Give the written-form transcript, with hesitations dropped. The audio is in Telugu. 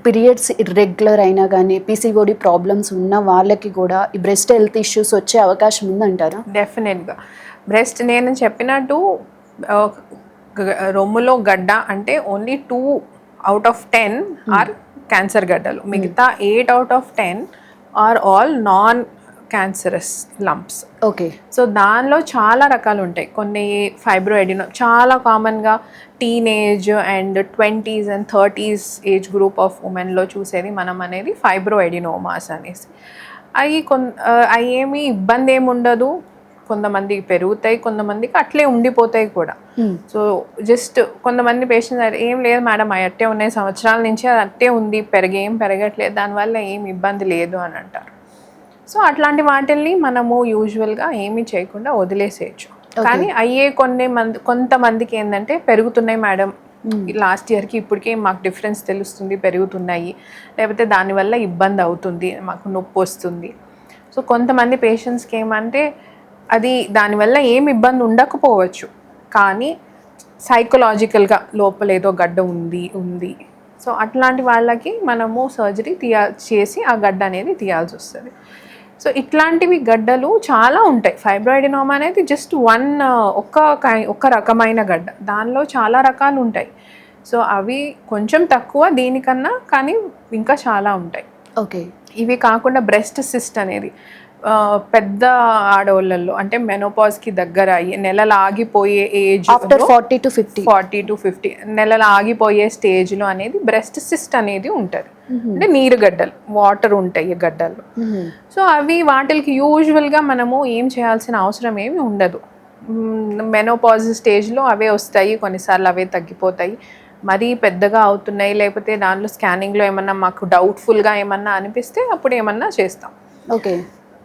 పీరియడ్స్ ఇర్రెగ్యులర్ అయినా కానీ పీసీఓడి ప్రాబ్లమ్స్ ఉన్న వాళ్ళకి కూడా ఈ బ్రెస్ట్ హెల్త్ ఇష్యూస్ వచ్చే అవకాశం ఉందంటారా? డెఫినెట్గా. బ్రెస్ట్ నేను చెప్పినట్టు రొమ్ములో గడ్డ అంటే ఓన్లీ 2/10 ఆర్ క్యాన్సర్ గడ్డలు, మిగతా 8/10 are all non cancerous lumps. Okay. So దానిలో చాలా రకాలు ఉంటాయి. కొన్ని ఫైబ్రోఎడినో చాలా కామన్గా teenage and 20s and 30s age group of ఉమెన్లో చూసేది మనం అనేది ఫైబ్రోఎడినోమాస్ అనేసి. అవి ఏమీ ఇబ్బంది ఏమి ఉండదు. కొంతమందికి పెరుగుతాయి, కొంతమందికి అట్లే ఉండిపోతాయి కూడా. సో జస్ట్ కొంతమంది పేషెంట్స్ ఏం లేదు మేడం అవి అట్టే ఉన్నాయి, సంవత్సరాల నుంచి అది అట్టే ఉంది, ఏం పెరగట్లేదు, దానివల్ల ఏం ఇబ్బంది లేదు అని అంటారు. సో అట్లాంటి వాటిల్ని మనము యూజువల్గా ఏమీ చేయకుండా వదిలేసేయచ్చు. కానీ కొంతమందికి ఏంటంటే పెరుగుతున్నాయి మేడం, లాస్ట్ ఇయర్కి ఇప్పటికే మాకు డిఫరెన్స్ తెలుస్తుంది, పెరుగుతున్నాయి, లేకపోతే దానివల్ల ఇబ్బంది అవుతుంది, మాకు నొప్పి వస్తుంది. సో కొంతమంది పేషెంట్స్కి ఏమంటే అది దానివల్ల ఏం ఇబ్బంది ఉండకపోవచ్చు, కానీ సైకలాజికల్గా లోపల ఏదో గడ్డ ఉంది. సో అట్లాంటి వాళ్ళకి మనము సర్జరీ చేసి ఆ గడ్డ అనేది తీయాల్సి వస్తుంది. సో ఇట్లాంటివి గడ్డలు చాలా ఉంటాయి. ఫైబ్రోఎడినోమా అనేది జస్ట్ ఒక్క రకమైన గడ్డ, దానిలో చాలా రకాలు ఉంటాయి. సో అవి కొంచెం తక్కువ దీనికన్నా, కానీ ఇంకా చాలా ఉంటాయి. ఓకే. ఇవి కాకుండా బ్రెస్ట్ సిస్ట్ అనేది పెద్ద ఆడవాళ్ళల్లో అంటే మెనోపాజ్కి దగ్గర అయ్యి నెలలు ఆగిపోయే ఏజ్ ఆఫ్టర్ 40 to 50 నెలలు ఆగిపోయే స్టేజ్లో అనేది బ్రెస్ట్ సిస్ట్ అనేది ఉంటుంది. అంటే నీరు గడ్డలు, వాటర్ ఉంటాయి గడ్డలు. సో వాటికి యూజువల్గా మనము ఏం చేయాల్సిన అవసరం ఏమి ఉండదు. మెనోపాజ్ స్టేజ్లో అవే వస్తాయి, కొన్నిసార్లు అవే తగ్గిపోతాయి. మరీ పెద్దగా అవుతున్నాయి లేకపోతే దానిలో స్కానింగ్లో ఏమన్నా మాకు డౌట్ఫుల్గా ఏమన్నా అనిపిస్తే అప్పుడు ఏమన్నా చేస్తాం. ఓకే.